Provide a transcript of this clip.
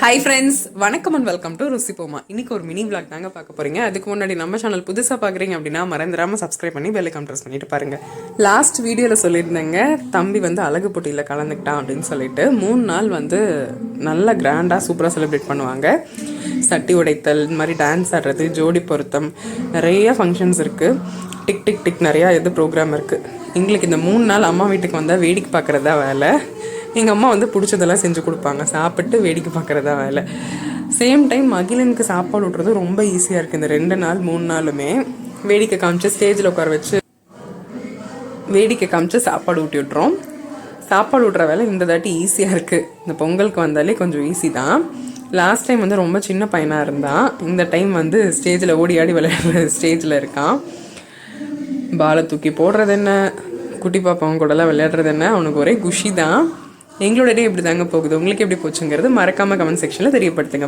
Hi friends, வணக்கம் and welcome to ருசி போமா. இன்னைக்கு ஒரு மினி விளாக் தாங்க பார்க்க போறீங்க. அதுக்கு முன்னாடி நம்ம சேனல் புதுசாக பார்க்குறீங்க அப்படின்னா மறந்துடாமல் சப்ஸ்கிரைப் பண்ணி பெல் ஐக்கான் ப்ரெஸ் பண்ணிட்டு பாருங்க. லாஸ்ட் வீடியோவில் சொல்லியிருந்தேங்க, தம்பி வந்து அழகு போட்டியில் கலந்துக்கிட்டான் அப்படின்னு சொல்லிட்டு 3 நாள் வந்து நல்ல கிராண்டாக சூப்பராக செலிப்ரேட் பண்ணுவாங்க. சட்டி உடைத்தல், இந்த மாதிரி டான்ஸ் ஆடுறது, ஜோடி பொருத்தம், நிறைய ஃபங்க்ஷன்ஸ் இருக்குது. டிக் டிக் டிக் நிறையா ப்ரோக்ராம் இருக்குது. எங்களுக்கு இந்த 3 நாள் அம்மா வீட்டுக்கு வந்தால் வேடிக்கை பார்க்குறதா வேலை. எங்கள் அம்மா வந்து பிடிச்சதெல்லாம் செஞ்சு கொடுப்பாங்க, சாப்பிட்டு வேடிக்கை பார்க்குறதா வேலை. சேம் டைம் மகிழனுக்கு சாப்பாடு விட்றது ரொம்ப ஈஸியாக இருக்குது. இந்த 2 நாள் 3 நாளுமே வேடிக்கை காமிச்சு ஸ்டேஜில் உட்கார வச்சு வேடிக்கை காமிச்சு சாப்பாடு ஊட்டி விட்றோம். சாப்பாடு விட்ற வேலை இந்த தாட்டி ஈஸியாக இருக்குது. இந்த பொங்கலுக்கு வந்தாலே கொஞ்சம் ஈஸி தான். லாஸ்ட் டைம் வந்து ரொம்ப சின்ன பையனாக இருந்தான். இந்த டைம் வந்து ஸ்டேஜில் ஓடி ஆடி விளையாடுற ஸ்டேஜில் இருக்கான். பாலை தூக்கி போடுறது என்ன, குட்டி பாப்பாவும் கூடலாம் விளையாடுறது என்ன, அவனுக்கு ஒரே குஷி தான். எங்களோட டே இப்படி தாங்க போகுது. உங்களுக்கு எப்படி போச்சுங்கிறது மறக்காமல் கமெண்ட் செக்ஷனில் தெரியப்படுத்துங்க.